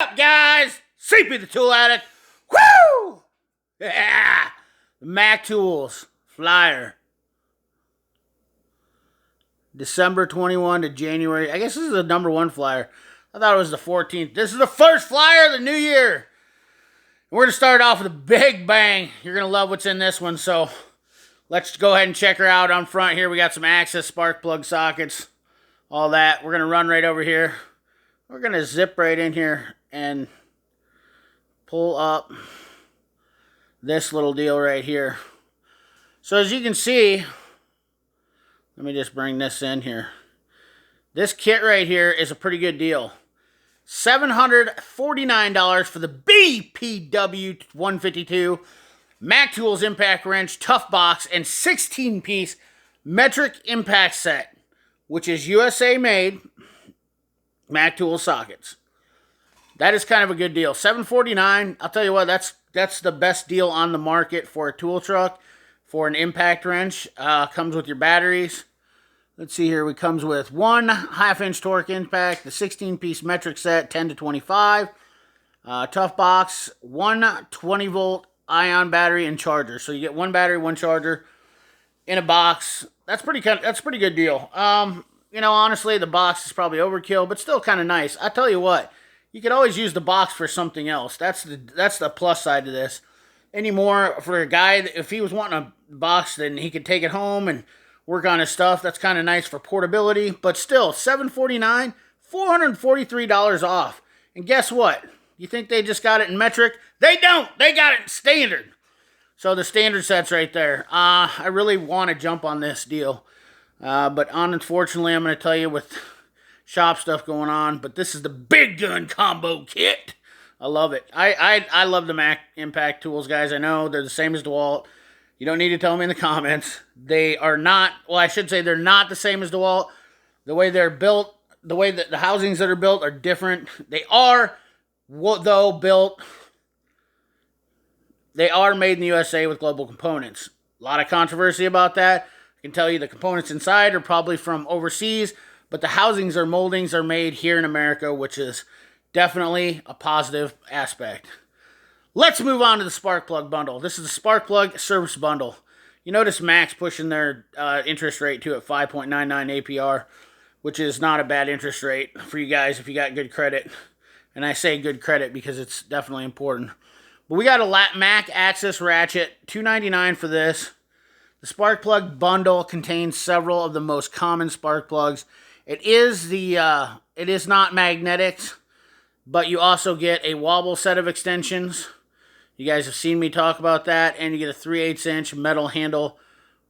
Up, guys? CP the Tool Addict. Woo! Yeah! Mac Tools flyer. December 21 to January. I guess this is the number one flyer. I thought it was the 14th. This is the first flyer of the new year. We're going to start off with a big bang. You're going to love what's in this one, so let's go ahead and check her out on front here. We got some access spark plug sockets, all that. We're going to run right over here. We're going to zip right in here and pull up this little deal right here. So as you can see, let me just bring this in here. This kit right here is a pretty good deal. $749 for the BPW 152 Mac Tools Impact Wrench, Tough Box, and 16-piece metric impact set, which is USA made Mac Tools sockets. That is kind of a good deal. $749. I'll tell you what, that's the best deal on the market for a tool truck for an impact wrench. Comes with your batteries. Let's see here. It comes with 1 1/2-inch torque impact, the 16-piece metric set, 10 to 25. Tough box, 1 20-volt ion battery and charger. So you get 1 battery, 1 charger in a box. That's pretty good deal. You know, honestly, the box is probably overkill, but still kind of nice. I tell you what, you could always use the box for something else. That's the plus side to this. Anymore for a guy, if he was wanting a box, then he could take it home and work on his stuff. That's kind of nice for portability, but still, $749, $443 off. And guess what? You think they just got it in metric? They don't. They got it in standard. So the standard set's right there. I really want to jump on this deal, but unfortunately, I'm going to tell you with shop stuff going on. But this is the big gun combo kit. I love it. I love the Mac Impact Tools, guys. I know they're the same as DeWalt. You don't need to tell me in the comments. They are not, well, I should say they're not the same as DeWalt. The way they're built, the way that the housings that are built are different. They are, though, built, they are made in the USA with global components. A lot of controversy about that. I can tell you the components inside are probably from overseas, but the housings or moldings are made here in America, which is definitely a positive aspect. Let's move on to the spark plug bundle. This is the spark plug service bundle. You notice Mac's pushing their interest rate to at 5.99 APR, which is not a bad interest rate for you guys if you got good credit. And I say good credit because it's definitely important. But we got a Mac Access Ratchet, $299 for this. The spark plug bundle contains several of the most common spark plugs. It is not magnetics, but you also get a wobble set of extensions. You guys have seen me talk about that, and you get a 3/8-inch metal handle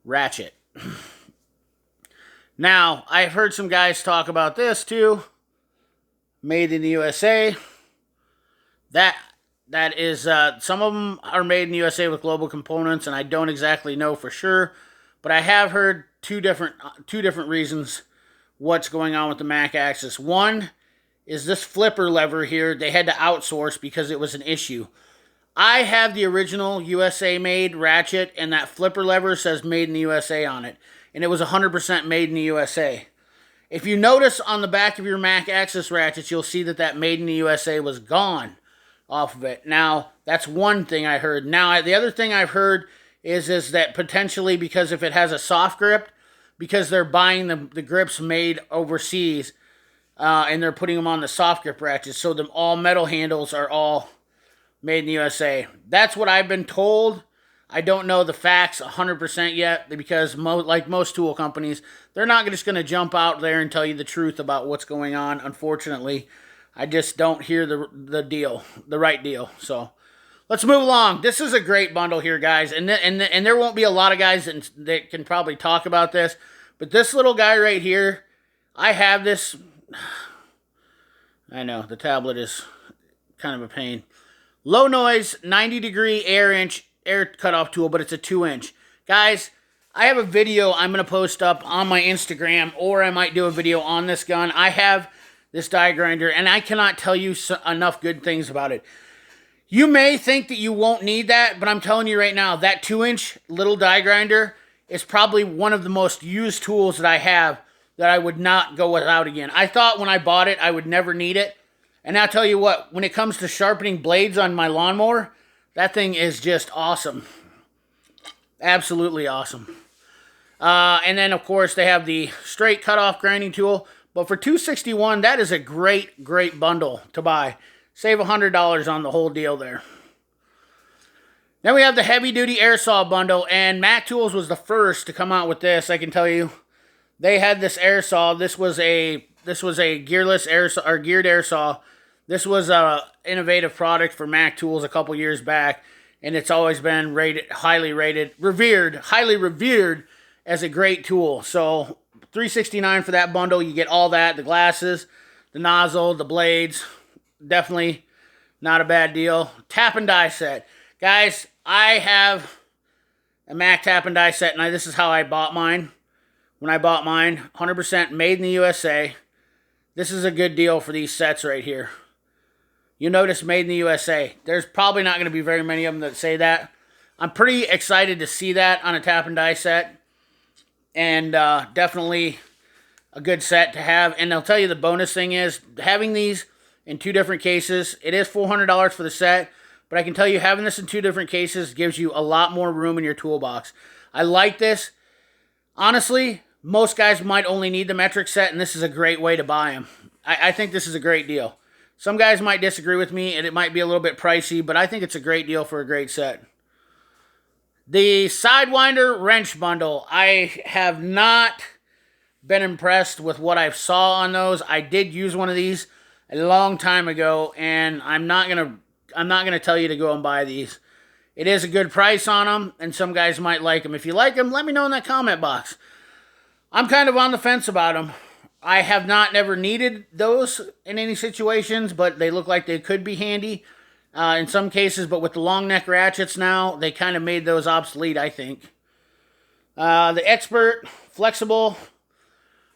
ratchet. Now, I've heard some guys talk about this too. Made in the USA. That is, some of them are made in the USA with global components, and I don't exactly know for sure, but I have heard two different reasons what's going on with the Mac Access. One is this flipper lever here. They had to outsource because it was an issue. I have the original USA-made ratchet, and that flipper lever says made in the USA on it. And it was 100% made in the USA. If you notice on the back of your Mac Access ratchets, you'll see that made in the USA was gone off of it. Now, that's one thing I heard. Now, the other thing I've heard is that potentially because if it has a soft grip, because they're buying the grips made overseas, and they're putting them on the soft grip ratchets, so the all metal handles are all made in the USA. That's what I've been told. I don't know the facts 100% yet because like most tool companies, they're not just going to jump out there and tell you the truth about what's going on. Unfortunately, I just don't hear the right deal. So let's move along. This is a great bundle here, guys, and there won't be a lot of guys that can probably talk about this, but this little guy right here, I have this. I know the tablet is kind of a pain. Low noise, 90-degree air cutoff tool, but it's a 2-inch. Guys, I have a video I'm going to post up on my Instagram, or I might do a video on this gun. I have this die grinder, and I cannot tell you enough good things about it. You may think that you won't need that, but I'm telling you right now, that 2-inch little die grinder is probably one of the most used tools that I have that I would not go without again. I thought when I bought it, I would never need it. And I'll tell you what, when it comes to sharpening blades on my lawnmower, that thing is just awesome. Absolutely awesome. And then, of course, they have the straight cutoff grinding tool. But for $261, that is a great, great bundle to buy. Save $100 on the whole deal there. Then we have the heavy-duty air saw bundle, and Mac Tools was the first to come out with this. I can tell you, they had this air saw. This was a gearless air saw, or geared air saw. This was a innovative product for Mac Tools a couple years back, and it's always been highly revered as a great tool. So $369 for that bundle. You get all that: the glasses, the nozzle, the blades. Definitely not a bad deal. Tap and die set. Guys, I have a Mac tap and die set, and this is how I bought mine. When I bought mine, 100% made in the USA. This is a good deal for these sets right here. You notice made in the USA. There's probably not going to be very many of them that say that. I'm pretty excited to see that on a tap and die set. And definitely a good set to have. And I'll tell you, the bonus thing is having these in 2 different cases. It is $400 for the set. But I can tell you, having this in 2 different cases gives you a lot more room in your toolbox. I like this. Honestly, most guys might only need the metric set, and this is a great way to buy them. I think this is a great deal. Some guys might disagree with me, and it might be a little bit pricey, but I think it's a great deal for a great set. The Sidewinder wrench bundle. I have not been impressed with what I saw on those. I did use one of these a long time ago, and I'm not gonna tell you to go and buy these. It is a good price on them, and some guys might like them. If you like them, let me know in that comment box. I'm kind of on the fence about them. I have never needed those in any situations, but they look like they could be handy in some cases. But with the long neck ratchets now, they kind of made those obsolete, I think. The Expert Flexible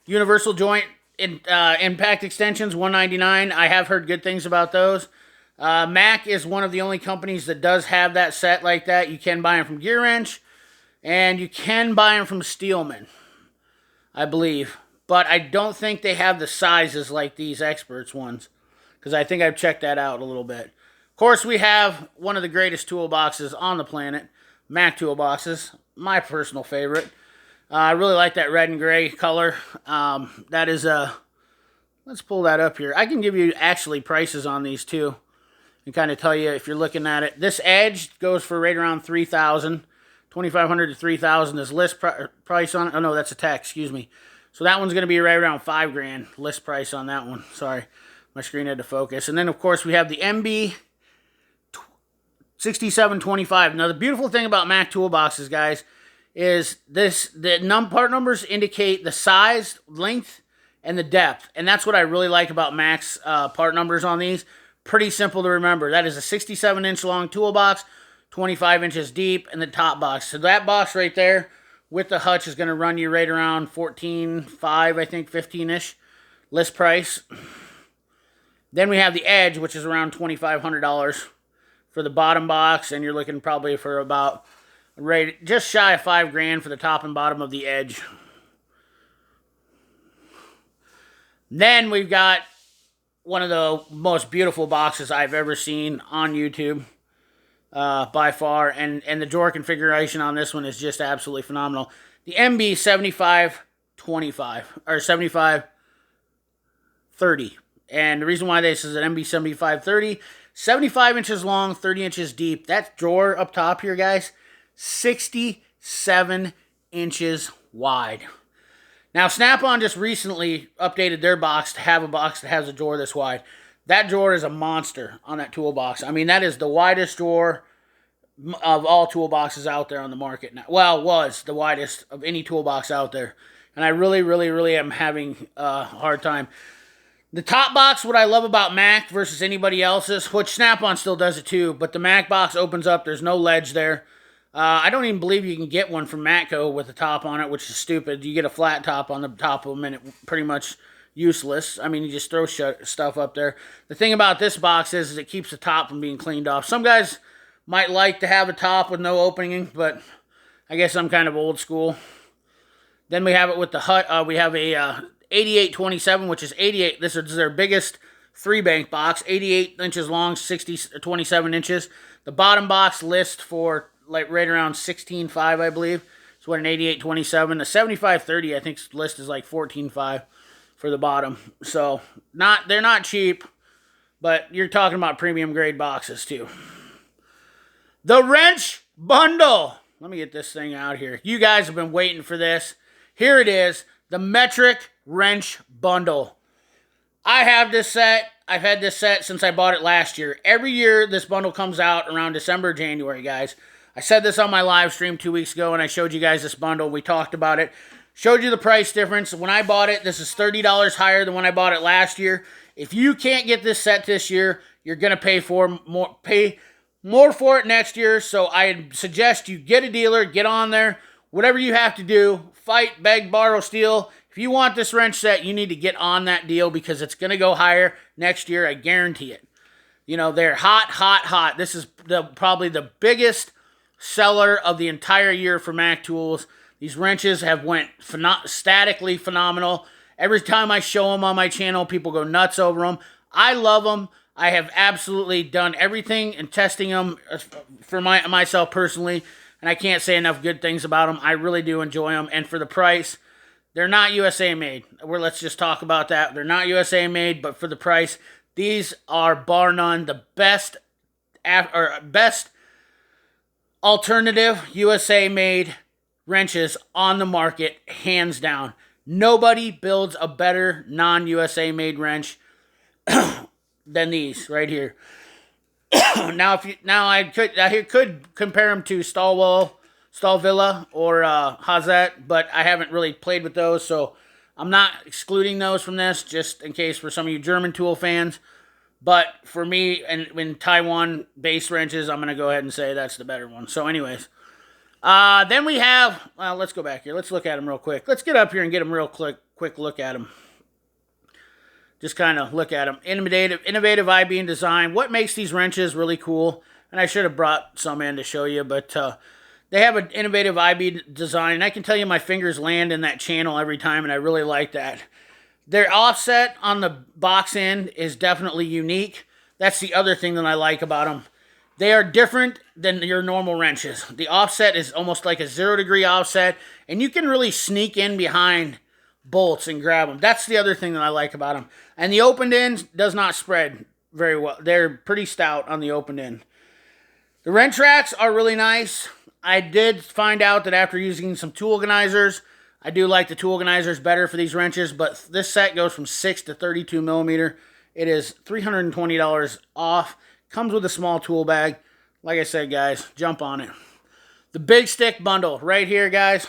Universal Joint Impact Extensions, $199. I have heard good things about those. Mac is one of the only companies that does have that set like that. You can buy them from Gear Wrench, and you can buy them from Steelman, I believe. But I don't think they have the sizes like these Experts ones, because I think I've checked that out a little bit. Of course, we have one of the greatest toolboxes on the planet, Mac Toolboxes, my personal favorite. I really like that red and gray color. That is let's pull that up here. I can give you actually prices on these too, and kind of tell you if you're looking at it. This Edge goes for right around $3,000, $2,500 to $3,000 is list price on it. Oh no, that's a tax. Excuse me. So that one's going to be right around $5,000 list price on that one. Sorry, my screen had to focus. And then of course we have the MB 6725. Now the beautiful thing about Mac Toolboxes, guys, is the part numbers indicate the size, length, and the depth. And that's what I really like about Mac's part numbers on these. Pretty simple to remember. That is a 67-inch long toolbox, 25 inches deep, in the top box. So that box right there with the hutch is going to run you right around $14,500, I think, 15-ish list price. Then we have the Edge, which is around $2,500 for the bottom box, and you're looking probably for about just shy of $5,000 for the top and bottom of the Edge. Then we've got one of the most beautiful boxes I've ever seen on YouTube, by far, and the drawer configuration on this one is just absolutely phenomenal. The MB 7525 or 7530, and the reason why this is an MB 7530, 75 inches long, 30 inches deep. That drawer up top here, guys, 67 inches wide. Now, Snap-on just recently updated their box to have a box that has a drawer this wide. That drawer is a monster on that toolbox. I mean, that is the widest drawer of all toolboxes out there on the market now. Well, was the widest of any toolbox out there. And I really, really, really am having a hard time. The top box, what I love about Mac versus anybody else's, which Snap-on still does it too, but the Mac box opens up. There's no ledge there. I don't even believe you can get one from Matco with a top on it, which is stupid. You get a flat top on the top of them, and it's pretty much useless. I mean, you just throw stuff up there. The thing about this box is it keeps the top from being cleaned off. Some guys might like to have a top with no opening, but I guess I'm kind of old school. Then we have it with the hut. We have a 8827, which is 88. This is their biggest 3-bank box, 88 inches long, 27 inches. The bottom box lists for like right around 16.5, I believe. So what, an 88.27. The 75.30, I think list is like 14.5 for the bottom. So they're not cheap, but you're talking about premium grade boxes too. The wrench bundle. Let me get this thing out here. You guys have been waiting for this. Here it is, the metric wrench bundle. I have this set. I've had this set since I bought it last year. Every year this bundle comes out around December, January, guys. I said this on my live stream 2 weeks ago, and I showed you guys this bundle. We talked about it. Showed you the price difference. When I bought it, this is $30 higher than when I bought it last year. If you can't get this set this year, you're going to pay more for it next year. So I suggest you get a dealer, get on there. Whatever you have to do, fight, beg, borrow, steal. If you want this wrench set, you need to get on that deal because it's going to go higher next year. I guarantee it. You know, they're hot, hot, hot. This is probably the biggest seller of the entire year for Mac Tools. These wrenches have went statically phenomenal. Every time I show them on my channel, people go nuts over them. I love them. I have absolutely done everything in testing them for myself personally, and I can't say enough good things about them. I really do enjoy them, and for the price, they're not USA made. Let's just talk about that. They're not USA made, but for the price, these are bar none the best alternative USA made wrenches on the market, hands down. Nobody builds a better non-USA made wrench than these right here. I could compare them to Stahlvilla or Hazet, but I haven't really played with those, so I'm not excluding those from this, just in case for some of you German tool fans. But for me, and in Taiwan base wrenches, I'm going to go ahead and say that's the better one. So anyways, then we have, let's go back here. Let's look at them real quick. Let's get up here and get them real quick look at them. Just kind of look at them. Innovative I-beam design. What makes these wrenches really cool? And I should have brought some in to show you, but they have an innovative I-beam design. And I can tell you my fingers land in that channel every time, and I really like that. Their offset on the box end is definitely unique. That's the other thing that I like about them. They are different than your normal wrenches. The offset is almost like a 0-degree offset, and you can really sneak in behind bolts and grab them. That's the other thing that I like about them. And the opened end does not spread very well. They're pretty stout on the opened end. The wrench racks are really nice. I did find out that after using some tool organizers, I do like the tool organizers better for these wrenches, but this set goes from 6 to 32 millimeter. It is $320 off. Comes with a small tool bag. Like I said, guys, jump on it. The big stick bundle right here, guys.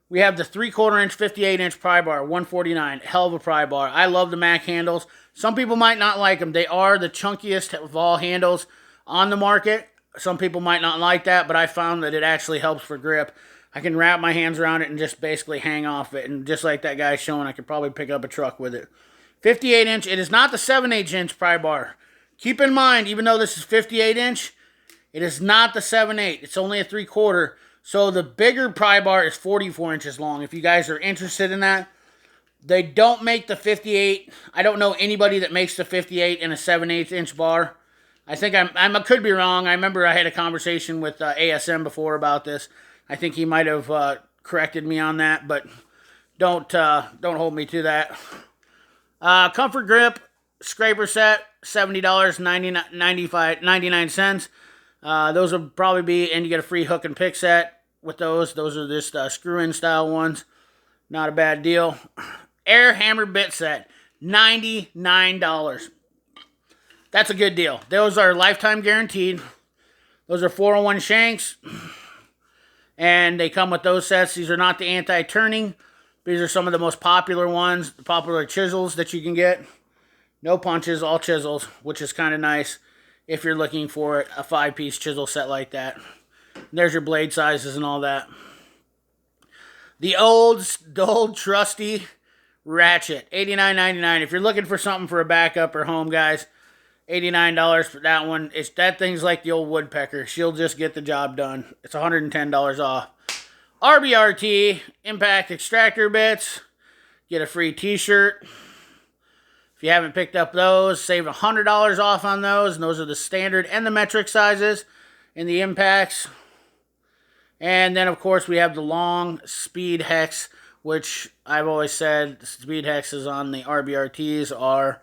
We have the 3/4 inch, 58 inch pry bar, $149. Hell of a pry bar. I love the Mac handles. Some people might not like them. They are the chunkiest of all handles on the market. Some people might not like that, but I found that it actually helps for grip. I can wrap my hands around it and just basically hang off it. And just like that guy showing, I could probably pick up a truck with it. 58 inch. It is not the 7/8 inch pry bar. Keep in mind, even though this is 58 inch, it is not the 7/8. It's only a 3/4. So the bigger pry bar is 44 inches long. If you guys are interested in that, they don't make the 58. I don't know anybody that makes the 58 in a 7/8 inch bar. I think I could be wrong. I remember I had a conversation with ASM before about this. I think he might have corrected me on that, but don't hold me to that. Comfort grip scraper set, $70, 99 cents. Those will probably be, and you get a free hook and pick set with those. Those are just screw-in style ones. Not a bad deal. Air hammer bit set, $99. That's a good deal. Those are lifetime guaranteed. Those are 401 shanks. And they come with those sets. These are not the anti-turning. These are some of the most popular ones, the popular chisels that you can get. No punches, all chisels, which is kind of nice if you're looking for a 5-piece chisel set like that. And there's your blade sizes and all that. The old trusty ratchet, $89.99. If you're looking for something for a backup or home, guys, $89 for that one. That thing's like the old woodpecker. She'll just get the job done. It's $110 off. RBRT, impact extractor bits. Get a free t-shirt. If If you haven't picked up those, save $100 off on those. And those are the standard and the metric sizes in the impacts. And then, of course, we have the long speed hex, which I've always said the speed hexes on the RBRTs are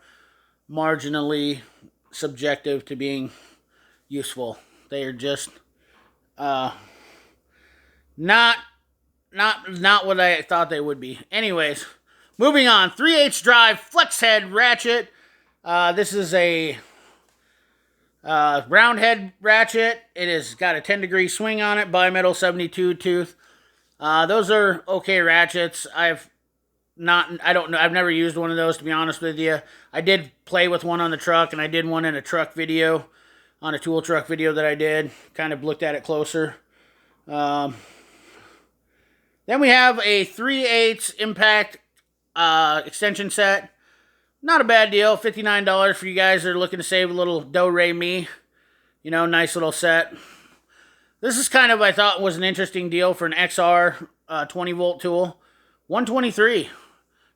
marginally subjective to being useful. They are just not what I thought they would be. Anyways, moving on. 3/8 drive flex head ratchet. This is a round head ratchet. It has got a 10-degree swing on it, bimetal 72 tooth. Those are okay ratchets. I've never used one of those, to be honest with you. I did play with one on the truck, and I did one in a truck video, on a tool truck video that I did. Kind of looked at it closer. Then we have a 3/8 impact extension set. Not a bad deal. $59 for you guys that are looking to save a little do-re-mi. You know, nice little set. This is kind of, I thought, was an interesting deal for an XR 20-volt tool. $123.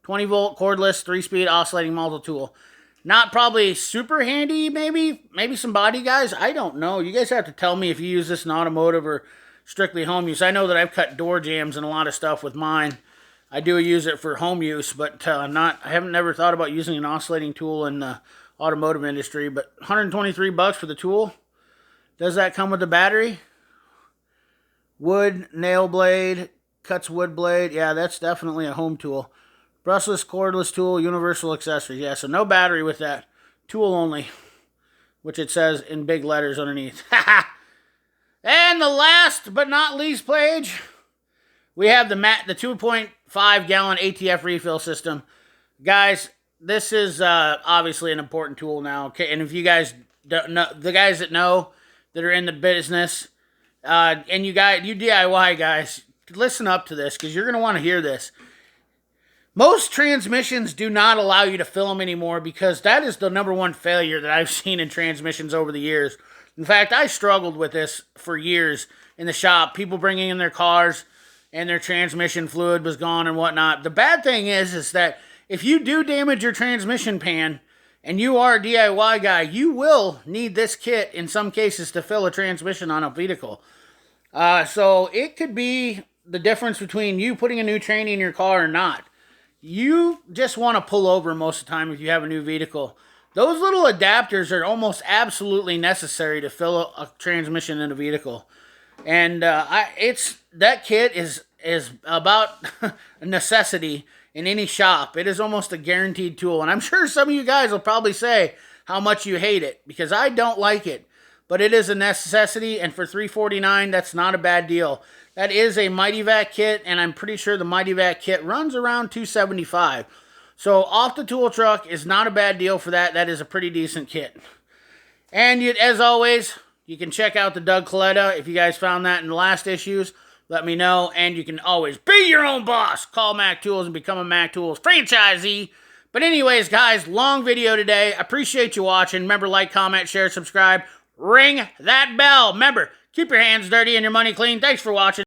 20-volt cordless 3-speed oscillating multi-tool. Not probably super handy, maybe. Maybe some body guys. I don't know. You guys have to tell me if you use this in automotive or strictly home use. I know that I've cut door jams and a lot of stuff with mine. I do use it for home use, but I haven't never thought about using an oscillating tool in the automotive industry. But $123 for the tool. Does that come with the battery? Wood, nail blade, cuts wood blade. Yeah, that's definitely a home tool. Brushless, cordless tool, universal accessories. Yeah, so no battery with that. Tool only, which it says in big letters underneath. And the last but not least page, we have the 2.5 gallon ATF refill system. Guys, this is obviously an important tool now. Okay, and if you guys don't know, the guys that know that are in the business, and you DIY guys, listen up to this because you're going to want to hear this. Most transmissions do not allow you to fill them anymore because that is the #1 failure that I've seen in transmissions over the years. In fact, I struggled with this for years in the shop. People bringing in their cars and their transmission fluid was gone and whatnot. The bad thing is that if you do damage your transmission pan and you are a DIY guy, you will need this kit in some cases to fill a transmission on a vehicle. So it could be the difference between you putting a new tranny in your car or not. You just want to pull over most of the time if you have a new vehicle. Those little adapters are almost absolutely necessary to fill a transmission in a vehicle. And that kit is about a necessity in any shop. It is almost a guaranteed tool. And I'm sure some of you guys will probably say how much you hate it because I don't like it. But it is a necessity, and for $349, that's not a bad deal. That is a Mighty Vac kit, and I'm pretty sure the Mighty Vac kit runs around $275. So off the tool truck is not a bad deal for that. That is a pretty decent kit. And as always, you can check out the Doug Coletta. If you guys found that in the last issues, let me know. And you can always be your own boss. Call Mac Tools and become a Mac Tools franchisee. But anyways, guys, long video today. I appreciate you watching. Remember, like, comment, share, subscribe. Ring that bell. Remember, keep your hands dirty and your money clean. Thanks for watching.